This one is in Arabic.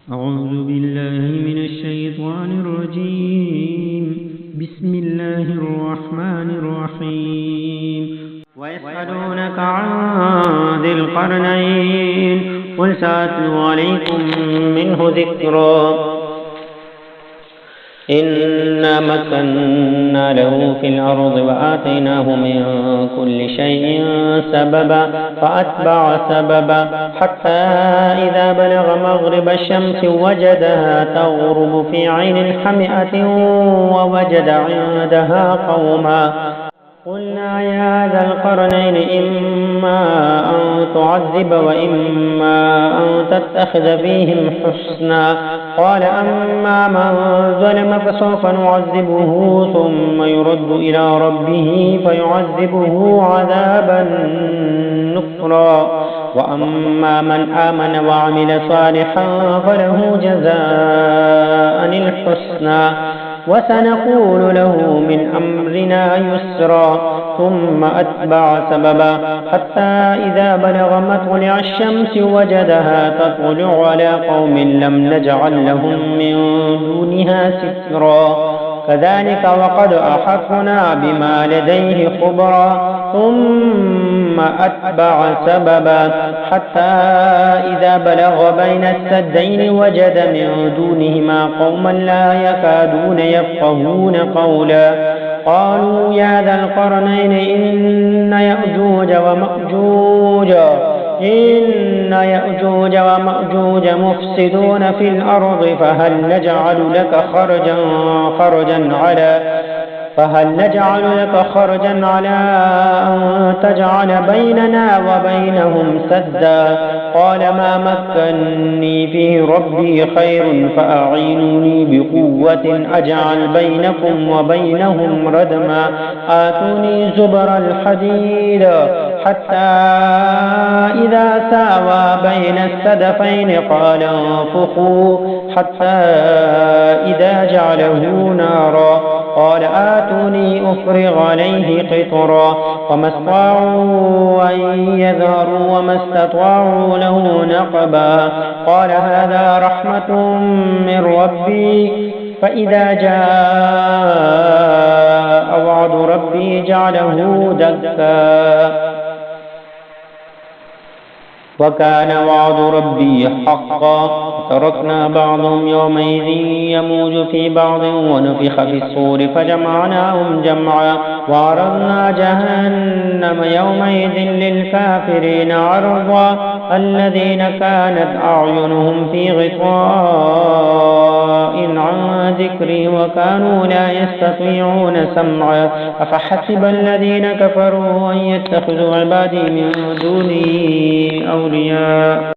أعوذ بالله من الشيطان الرجيم. بسم الله الرحمن الرحيم. ويسألونك عن ذي القرنين قل سأتلو عليكم منه ذكرا. إنا مكنا له في الأرض وآتيناه من كل شيء سببا فأتبع سببا حتى إذا بلغ مغرب الشمس وجدها تغرب في عين حمئة ووجد عندها قوما قلنا يا ذا القرنين إما أن تعذب وإما أن تتخذ فيهم حسنا. قال أما من ظلم فسوف نعذبه ثم يرد إلى ربه فيعذبه عذابا نكرا وأما من آمن وعمل صالحا فله جزاء الحسنى وسنقول له من أمرنا يسرا. ثم أتبع سببا حتى إذا بلغ مطلع الشمس وجدها تطلع على قوم لم نجعل لهم من دونها سترا. كذلك وقد أحطنا بما لديه خبرا. ثم أتبع سببا حتى إذا بلغ بين السدين وجد من دونهما قوما لا يكادون يفقهون قولا. قالوا يا ذا القرنين إن يأجوج ومأجوج مفسدون في الأرض فهل نجعل لك خرجا على أن تجعل بيننا وبينهم سدا. قال ما مكني فيه ربي خير فأعينوني بقوة أجعل بينكم وبينهم ردما. آتوني زبر الحديد حتى إذا ساوى بين السدفين قال انفخوا حتى إذا جعله نارا قال آتوني أفرغ عليه قطرا. وما استطاعوا أن يظهروا وما استطاعوا له نقبا. قال هذا رحمة من ربي فإذا جاء وعد ربي جعله دكا وكان وعد ربي حقا. تركنا بعضهم يومئذ يموج في بعض ونفخ في الصور فجمعناهم جمعا وعرضنا جهنم يومئذ للكافرين عرضا. الذين كانت أعينهم في غطاء عن ذكري وكانوا لا يستطيعون سمعا. أفحسب الذين كفروا أن يتخذوا عبادي من دوني أولياء